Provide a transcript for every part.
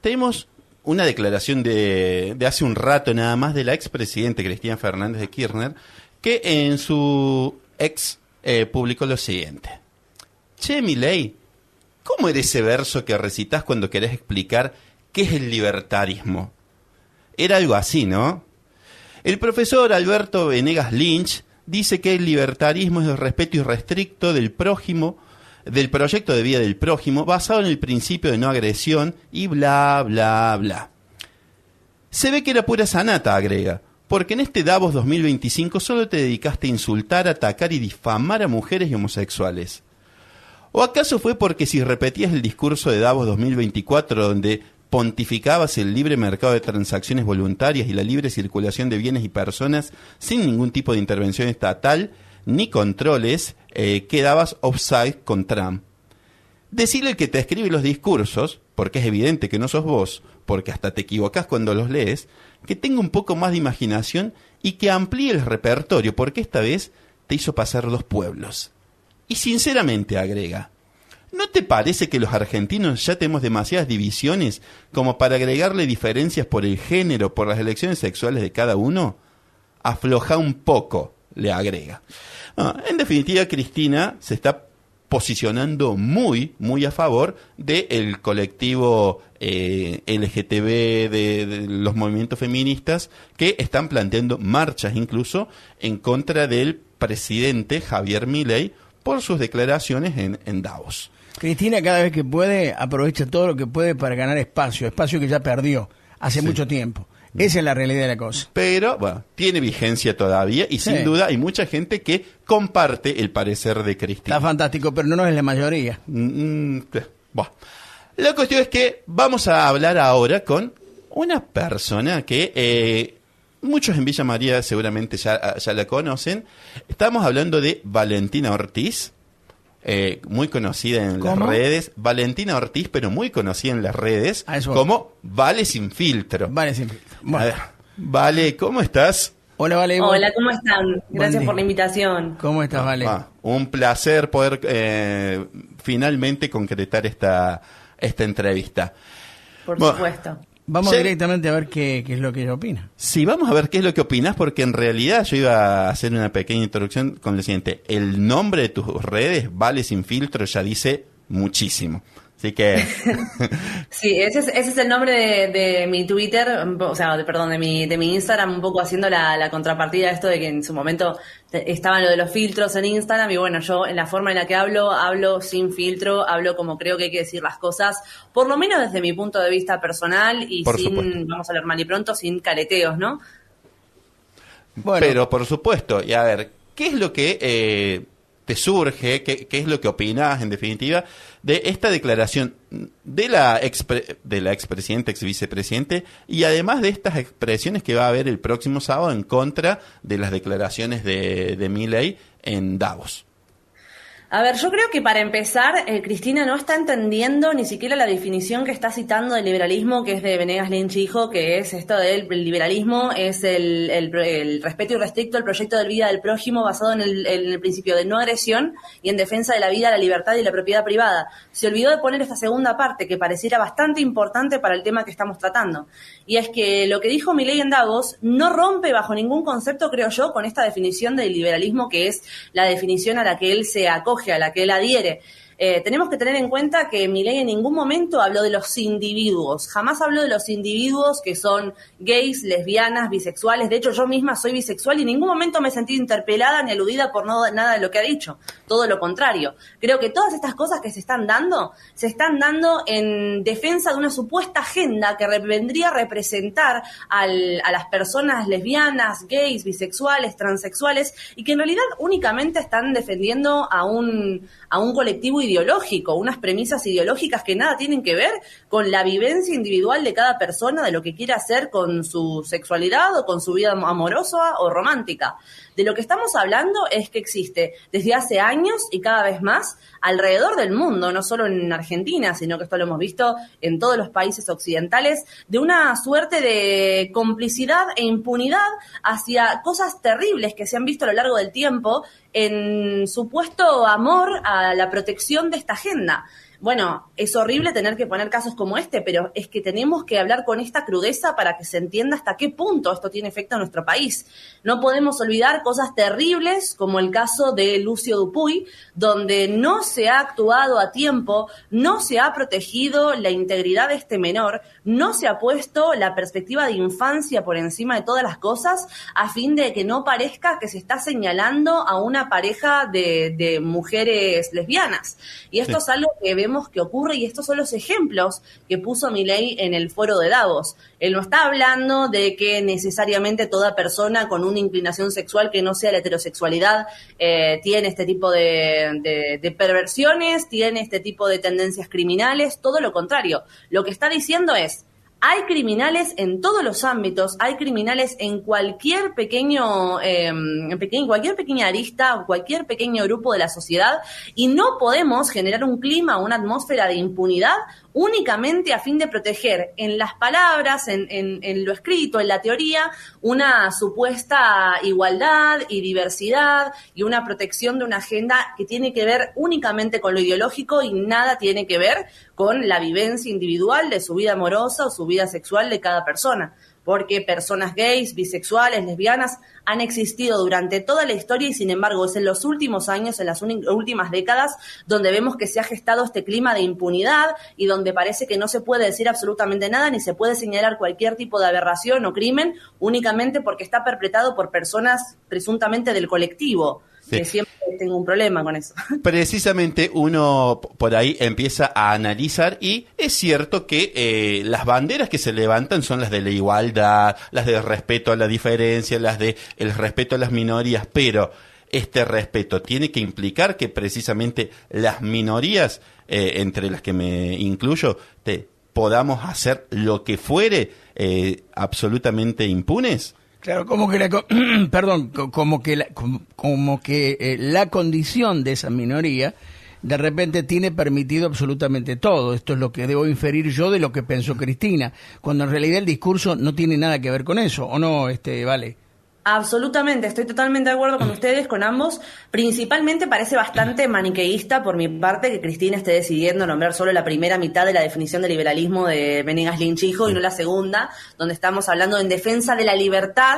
Tenemos una declaración de hace un rato nada más de la expresidenta Cristina Fernández de Kirchner, que en su ex publicó lo siguiente. Che, Milei, ¿cómo era ese verso que recitas cuando querés explicar qué es el libertarismo? Era algo así, ¿no? El profesor Alberto Venegas Lynch dice que el libertarismo es el respeto irrestricto del prójimo, del proyecto de vida del prójimo, basado en el principio de no agresión y bla, bla, bla. Se ve que era pura sanata, agrega, porque en este Davos 2025 solo te dedicaste a insultar, atacar y difamar a mujeres y homosexuales. ¿O acaso fue porque si repetías el discurso de Davos 2024 donde pontificabas el libre mercado de transacciones voluntarias y la libre circulación de bienes y personas sin ningún tipo de intervención estatal ni controles, quedabas offside con Trump? Decirle al que te escribe los discursos, porque es evidente que no sos vos, porque hasta te equivocás cuando los lees, que tenga un poco más de imaginación y que amplíe el repertorio, porque esta vez te hizo pasar los pueblos. Y sinceramente, agrega, ¿no te parece que los argentinos ya tenemos demasiadas divisiones como para agregarle diferencias por el género, por las elecciones sexuales de cada uno? Afloja un poco, le agrega. En definitiva, Cristina se está posicionando muy, muy a favor del colectivo LGTB, de los movimientos feministas, que están planteando marchas incluso en contra del presidente Javier Milei por sus declaraciones en Davos. Cristina cada vez que puede aprovecha todo lo que puede para ganar espacio que ya perdió hace mucho tiempo. Esa es la realidad de la cosa. Pero, bueno, tiene vigencia todavía y sin duda hay mucha gente que comparte el parecer de Cristina. Está fantástico, pero no es la mayoría. Bueno. La cuestión es que vamos a hablar ahora con una persona que muchos en Villa María seguramente ya la conocen. Estamos hablando de Valentina Ortiz. Muy conocida en las redes, Valentina Ortiz, pero muy conocida en las redes como Vale Sin Filtro. Vale Sin Filtro. Bueno. Vale, ¿cómo estás? Hola, Vale. Hola, ¿cómo están? Gracias por la invitación. ¿Cómo estás, Vale? Un placer poder finalmente concretar esta entrevista. Por supuesto. Vamos directamente a ver qué es lo que ella opina. Sí, vamos a ver qué es lo que opinas, porque en realidad yo iba a hacer una pequeña introducción con lo siguiente. El nombre de tus redes, Vale Sin Filtro, ya dice muchísimo. Así que... Sí, ese es el nombre de mi Twitter, o sea, de mi Instagram, un poco haciendo la contrapartida de esto de que en su momento estaban lo de los filtros en Instagram y bueno, yo en la forma en la que hablo sin filtro, hablo como creo que hay que decir las cosas, por lo menos desde mi punto de vista personal y vamos a hablar mal y pronto, sin careteos, ¿no? Bueno. Pero por supuesto, y a ver, ¿qué es lo que te surge, qué es lo que opinás en definitiva de esta declaración de la expresidenta, exvicepresidente y además de estas expresiones que va a haber el próximo sábado en contra de las declaraciones de Milei en Davos? A ver, yo creo que para empezar, Cristina no está entendiendo ni siquiera la definición que está citando del liberalismo, que es de Venegas Lynch hijo, que es esto del liberalismo, es el respeto irrestricto al proyecto de vida del prójimo basado en el principio de no agresión y en defensa de la vida, la libertad y la propiedad privada. Se olvidó de poner esta segunda parte, que pareciera bastante importante para el tema que estamos tratando. Y es que lo que dijo Milei en Davos no rompe bajo ningún concepto, creo yo, con esta definición del liberalismo, que es la definición a la que él se acoge, a la que él adhiere. Tenemos que tener en cuenta que Milei en ningún momento habló de los individuos, jamás habló de los individuos que son gays, lesbianas, bisexuales. De hecho, yo misma soy bisexual y en ningún momento me he sentido interpelada ni aludida por nada de lo que ha dicho. Todo lo contrario. Creo que todas estas cosas que se están dando en defensa de una supuesta agenda que vendría a representar a las personas lesbianas, gays, bisexuales, transexuales, y que en realidad únicamente están defendiendo a un colectivo ideológico, unas premisas ideológicas que nada tienen que ver con la vivencia individual de cada persona, de lo que quiere hacer con su sexualidad o con su vida amorosa o romántica. De lo que estamos hablando es que existe desde hace años y cada vez más alrededor del mundo, no solo en Argentina, sino que esto lo hemos visto en todos los países occidentales, de una suerte de complicidad e impunidad hacia cosas terribles que se han visto a lo largo del tiempo en supuesto amor a la protección de esta agenda. bueno, es horrible tener que poner casos como este, pero es que tenemos que hablar con esta crudeza para que se entienda hasta qué punto esto tiene efecto en nuestro país. No podemos olvidar cosas terribles como el caso de Lucio Dupuy, donde no se ha actuado a tiempo, no se ha protegido la integridad de este menor, no se ha puesto la perspectiva de infancia por encima de todas las cosas, a fin de que no parezca que se está señalando a una pareja de mujeres lesbianas. Y esto es algo que vemos que ocurre, y estos son los ejemplos que puso Milei en el foro de Davos. Él no está hablando de que necesariamente toda persona con una inclinación sexual que no sea la heterosexualidad tiene este tipo de perversiones, tiene este tipo de tendencias criminales, todo lo contrario. Lo que está diciendo es: hay criminales en todos los ámbitos, hay criminales en cualquier cualquier pequeña arista o cualquier pequeño grupo de la sociedad, y no podemos generar un clima o una atmósfera de impunidad únicamente a fin de proteger en las palabras, en lo escrito, en la teoría, una supuesta igualdad y diversidad y una protección de una agenda que tiene que ver únicamente con lo ideológico y nada tiene que ver con la vivencia individual de su vida amorosa o su vida sexual de cada persona. Porque personas gays, bisexuales, lesbianas han existido durante toda la historia, y sin embargo es en los últimos años, en las últimas décadas, donde vemos que se ha gestado este clima de impunidad y donde parece que no se puede decir absolutamente nada ni se puede señalar cualquier tipo de aberración o crimen únicamente porque está perpetrado por personas presuntamente del colectivo. Sí. Que siempre tengo un problema con eso. Precisamente uno por ahí empieza a analizar, y es cierto que las banderas que se levantan son las de la igualdad, las del respeto a la diferencia, las de el respeto a las minorías, pero este respeto tiene que implicar que precisamente las minorías, entre las que me incluyo, podamos hacer lo que fuere absolutamente impunes. Claro, como que la condición de esa minoría de repente tiene permitido absolutamente todo. Esto es lo que debo inferir yo de lo que pensó Cristina, cuando en realidad el discurso no tiene nada que ver con eso, ¿o no, Vale? Absolutamente, estoy totalmente de acuerdo con ustedes, con ambos. Principalmente parece bastante maniqueísta por mi parte que Cristina esté decidiendo nombrar solo la primera mitad de la definición de liberalismo de Venegas Lynch hijo y no la segunda, donde estamos hablando en defensa de la libertad.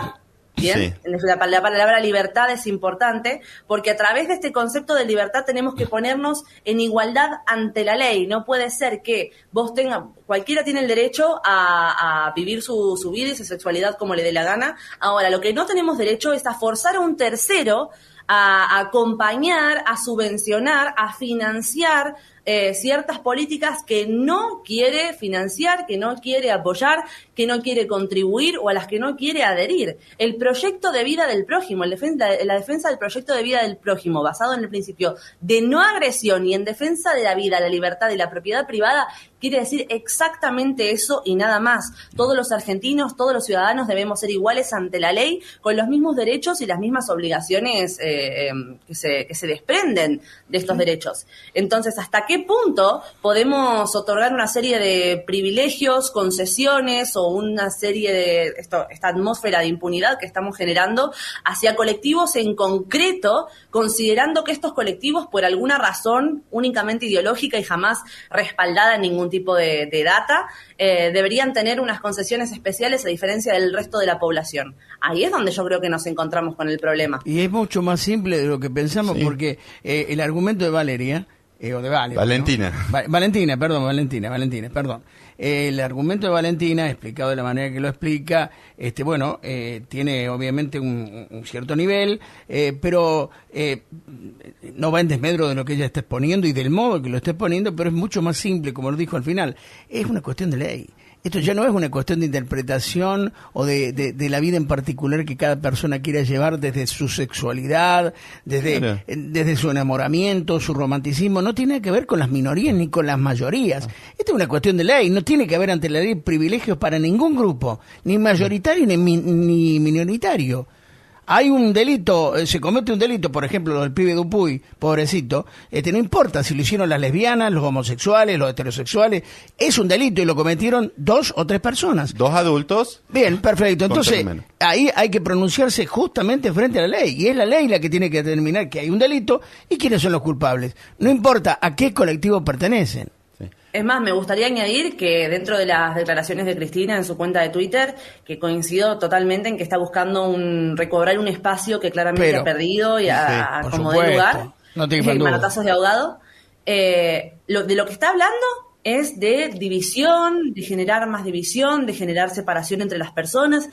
Bien, sí. La palabra libertad es importante porque a través de este concepto de libertad tenemos que ponernos en igualdad ante la ley. No puede ser que cualquiera tiene el derecho a vivir su vida y su sexualidad como le dé la gana. Ahora, lo que no tenemos derecho es a forzar a un tercero a acompañar, a subvencionar, a financiar ciertas políticas que no quiere financiar, que no quiere apoyar, que no quiere contribuir o a las que no quiere adherir. El proyecto de vida del prójimo, la defensa del proyecto de vida del prójimo, basado en el principio de no agresión y en defensa de la vida, la libertad y la propiedad privada, quiere decir exactamente eso y nada más. Todos los argentinos, todos los ciudadanos debemos ser iguales ante la ley, con los mismos derechos y las mismas obligaciones que se desprenden de estos derechos. Entonces, ¿hasta qué punto podemos otorgar una serie de privilegios, concesiones o una serie de esta atmósfera de impunidad que estamos generando hacia colectivos en concreto, considerando que estos colectivos, por alguna razón únicamente ideológica y jamás respaldada en ningún tipo de data, deberían tener unas concesiones especiales a diferencia del resto de la población? Ahí es donde yo creo que nos encontramos con el problema. Y es mucho más simple de lo que pensamos, sí. Porque el argumento de Valeria, o de Vale, Valentina. ¿no? Valentina, perdón. El argumento de Valentina, explicado de la manera que lo explica, tiene obviamente un cierto nivel, pero no va en desmedro de lo que ella está exponiendo y del modo que lo está exponiendo, pero es mucho más simple, como lo dijo al final. Es una cuestión de ley. Esto ya no es una cuestión de interpretación o de la vida en particular que cada persona quiera llevar desde su sexualidad, desde su enamoramiento, su romanticismo. No tiene que ver con las minorías ni con las mayorías. Esta es una cuestión de ley. No tiene que haber ante la ley privilegios para ningún grupo, ni mayoritario ni minoritario. hay un delito, se comete un delito, por ejemplo, lo del pibe Dupuy, pobrecito, no importa si lo hicieron las lesbianas, los homosexuales, los heterosexuales, es un delito y lo cometieron 2 o 3 personas. 2 adultos. Bien, perfecto. Entonces, ahí hay que pronunciarse justamente frente a la ley, y es la ley la que tiene que determinar que hay un delito y quiénes son los culpables. No importa a qué colectivo pertenecen. Es más, me gustaría añadir que dentro de las declaraciones de Cristina en su cuenta de Twitter, que coincido totalmente en que está buscando recobrar un espacio que claramente ha perdido y como de lugar, no te manotazos de ahogado. De lo que está hablando es de división, de generar más división, de generar separación entre las personas.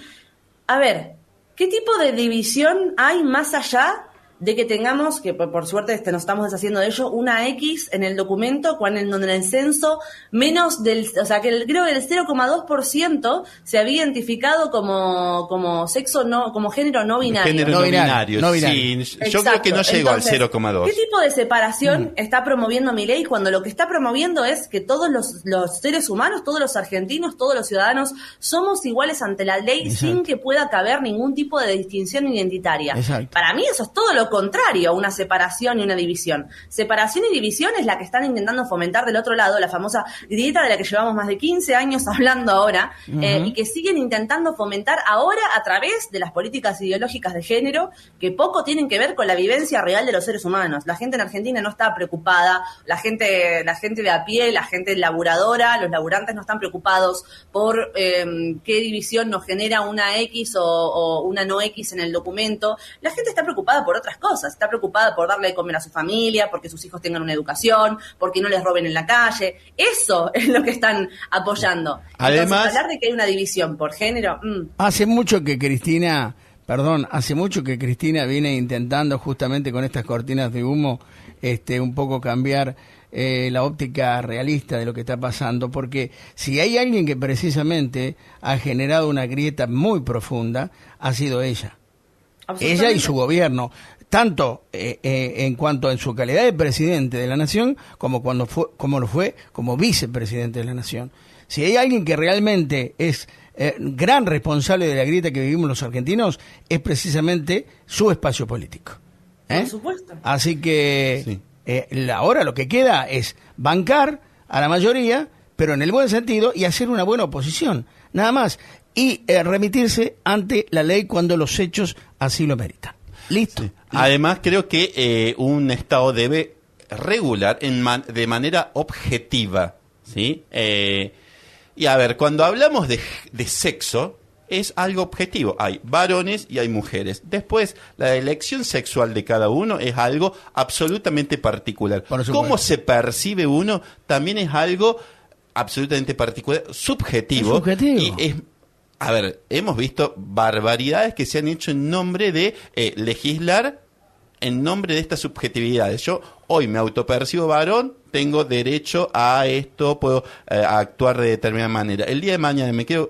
A ver, ¿qué tipo de división hay más allá de que tengamos, que por suerte nos estamos deshaciendo de ello, una X en el documento, cuando en el censo creo que el 0,2% se había identificado como sexo no, como género no binario. Género no binario. Sí, yo creo que no llegó al 0,2. ¿Qué tipo de separación está promoviendo Milei cuando lo que está promoviendo es que todos los seres humanos, todos los argentinos, todos los ciudadanos somos iguales ante la ley sin que pueda caber ningún tipo de distinción identitaria? Exacto. Para mí eso es todo lo contrario a una separación y una división. Separación y división es la que están intentando fomentar del otro lado, la famosa grieta de la que llevamos más de 15 años hablando ahora, y que siguen intentando fomentar ahora a través de las políticas ideológicas de género que poco tienen que ver con la vivencia real de los seres humanos. La gente en Argentina no está preocupada, la gente de a pie, la gente laburadora, los laburantes no están preocupados por qué división nos genera una X o una no X en el documento. La gente está preocupada por otras cosas, está preocupada por darle de comer a su familia, porque sus hijos tengan una educación, porque no les roben en la calle. Eso es lo que están apoyando. Además, entonces, hablar de que hay una división por género... Hace mucho que Cristina viene intentando justamente con estas cortinas de humo un poco cambiar la óptica realista de lo que está pasando, porque si hay alguien que precisamente ha generado una grieta muy profunda, ha sido ella. Ella y su gobierno, tanto en cuanto en su calidad de presidente de la nación, como lo fue como vicepresidente de la nación. Si hay alguien que realmente es gran responsable de la grieta que vivimos los argentinos, es precisamente su espacio político. Por supuesto. Así que ahora lo que queda es bancar a la mayoría, pero en el buen sentido, y hacer una buena oposición, nada más. Y remitirse ante la ley cuando los hechos así lo meritan. ¿Listo? Sí. Además, creo que un Estado debe regular de manera objetiva, ¿sí? Y a ver, cuando hablamos de sexo, es algo objetivo. Hay varones y hay mujeres. Después, la elección sexual de cada uno es algo absolutamente particular. Cómo se percibe uno también es algo absolutamente particular, subjetivo. Es subjetivo. Y a ver, hemos visto barbaridades que se han hecho en nombre de legislar en nombre de estas subjetividades. Yo hoy me autopercibo varón, tengo derecho a esto, puedo actuar de determinada manera. El día de mañana me quedo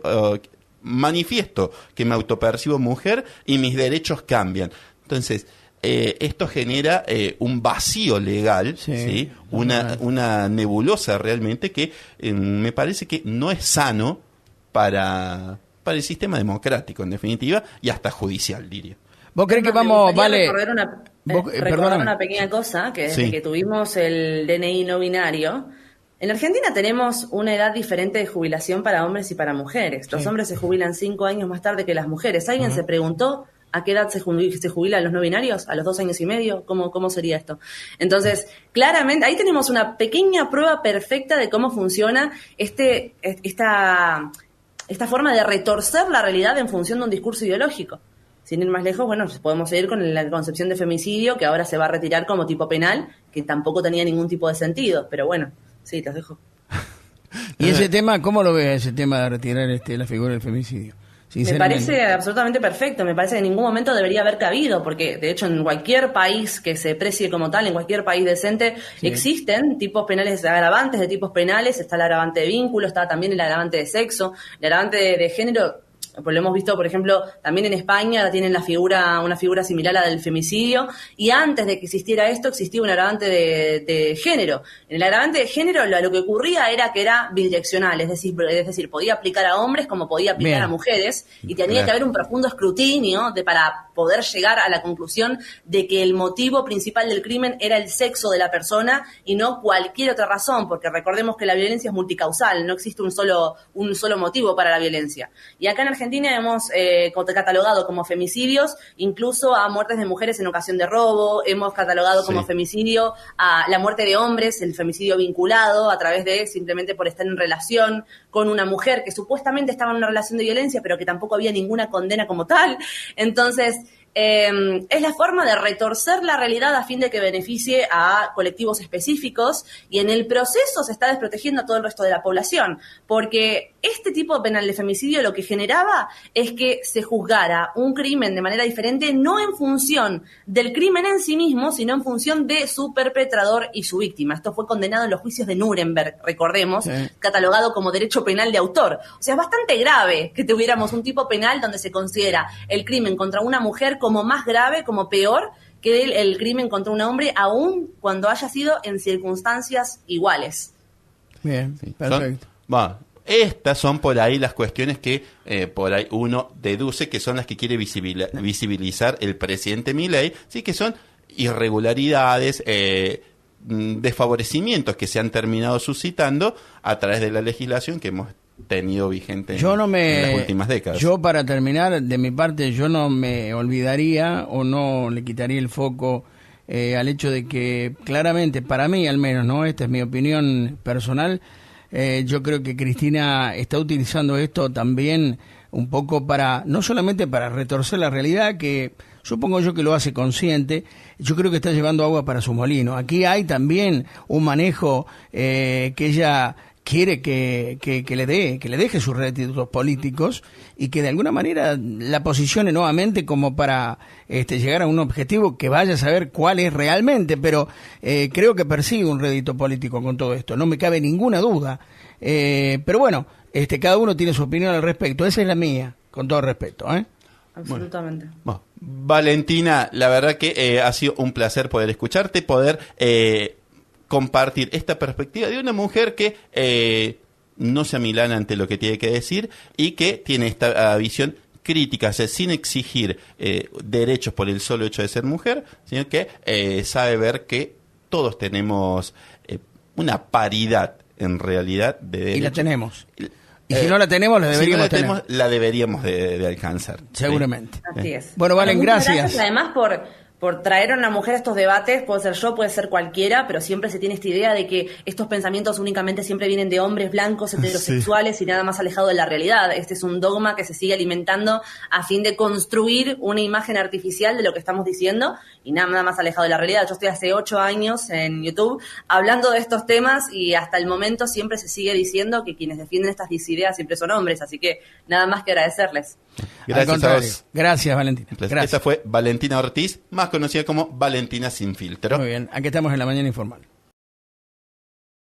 manifiesto que me autopercibo mujer y mis derechos cambian. Entonces, esto genera un vacío legal, ¿sí? Una nebulosa realmente que me parece que no es sano para el sistema democrático, en definitiva, y hasta judicial, diría. ¿Vos crees que vamos, vale? Recordar una pequeña cosa, que desde que tuvimos el DNI no binario, en Argentina tenemos una edad diferente de jubilación para hombres y para mujeres. Los hombres se jubilan 5 años más tarde que las mujeres. ¿Alguien se preguntó a qué edad se jubilan los no binarios? ¿A los 2 años y medio? ¿Cómo sería esto? Entonces, claramente, ahí tenemos una pequeña prueba perfecta de cómo funciona esta forma de retorcer la realidad en función de un discurso ideológico. Sin ir más lejos, bueno, podemos seguir con la concepción de femicidio, que ahora se va a retirar como tipo penal, que tampoco tenía ningún tipo de sentido, pero bueno, sí, los dejo. ¿Y ese tema, cómo lo ves, ese tema de retirar la figura del femicidio? Me parece absolutamente perfecto, me parece que en ningún momento debería haber cabido, porque de hecho en cualquier país que se precie como tal, en cualquier país decente, existen tipos penales agravantes de tipos penales, está el agravante de vínculo, está también el agravante de sexo, el agravante de género. Pues lo hemos visto, por ejemplo, también en España, ahora tienen una figura similar a la del femicidio, y antes de que existiera esto, existía un agravante de género. En el agravante de género lo que ocurría era que era bidireccional, es decir, podía aplicar a hombres como podía aplicar a mujeres, y tenía que haber un profundo escrutinio para poder llegar a la conclusión de que el motivo principal del crimen era el sexo de la persona y no cualquier otra razón, porque recordemos que la violencia es multicausal, no existe un solo motivo para la violencia. Y acá en Argentina hemos catalogado como femicidios incluso a muertes de mujeres en ocasión de robo, hemos catalogado como femicidio a la muerte de hombres, el femicidio vinculado a través de simplemente por estar en relación con una mujer que supuestamente estaba en una relación de violencia, pero que tampoco había ninguna condena como tal. Entonces, es la forma de retorcer la realidad a fin de que beneficie a colectivos específicos, y en el proceso se está desprotegiendo a todo el resto de la población, porque este tipo de penal de femicidio lo que generaba es que se juzgara un crimen de manera diferente, no en función del crimen en sí mismo, sino en función de su perpetrador y su víctima. Esto fue condenado en los juicios de Nuremberg, recordemos, catalogado como derecho penal de autor. O sea, es bastante grave que tuviéramos un tipo penal donde se considera el crimen contra una mujer como más grave, como peor que el crimen contra un hombre, aun cuando haya sido en circunstancias iguales. Bien, perfecto. Estas son por ahí las cuestiones que por ahí uno deduce que son las que quiere visibilizar el presidente Milei, sí, que son irregularidades, desfavorecimientos que se han terminado suscitando a través de la legislación que hemos tenido vigente en las últimas décadas. Yo, para terminar, de mi parte, yo no me olvidaría o no le quitaría el foco al hecho de que claramente, para mí al menos, ¿no? Esta es mi opinión personal, yo creo que Cristina está utilizando esto también un poco no solamente para retorcer la realidad, que supongo yo que lo hace consciente, yo creo que está llevando agua para su molino. Aquí hay también un manejo que ella quiere que le deje sus réditos políticos y que de alguna manera la posicione nuevamente como para llegar a un objetivo que vaya a saber cuál es realmente, pero creo que persigue un rédito político con todo esto, no me cabe ninguna duda. Pero bueno, cada uno tiene su opinión al respecto, esa es la mía, con todo respeto, Absolutamente. Bueno, Valentina, la verdad que ha sido un placer poder escucharte, poder compartir esta perspectiva de una mujer que no se amilana ante lo que tiene que decir y que tiene esta visión crítica, o sea, sin exigir derechos por el solo hecho de ser mujer, sino que sabe ver que todos tenemos una paridad en realidad de derechos. Y la tenemos. Y si no la tenemos, la deberíamos tener. La deberíamos de alcanzar. Seguramente. ¿Sí? Así es. Bueno, Valen, gracias. Además, por traer a una mujer a estos debates, puede ser yo, puede ser cualquiera, pero siempre se tiene esta idea de que estos pensamientos únicamente siempre vienen de hombres blancos, heterosexuales y nada más alejado de la realidad. Este es un dogma que se sigue alimentando a fin de construir una imagen artificial de lo que estamos diciendo y nada más alejado de la realidad. Yo estoy hace 8 años en YouTube hablando de estos temas y hasta el momento siempre se sigue diciendo que quienes defienden estas ideas siempre son hombres, así que nada más que agradecerles. Gracias a vos. Gracias, Valentina. Gracias. Esta fue Valentina Ortiz, más conocida como Valentina Sin Filtro. Muy bien, aquí estamos en La Mañana Informal.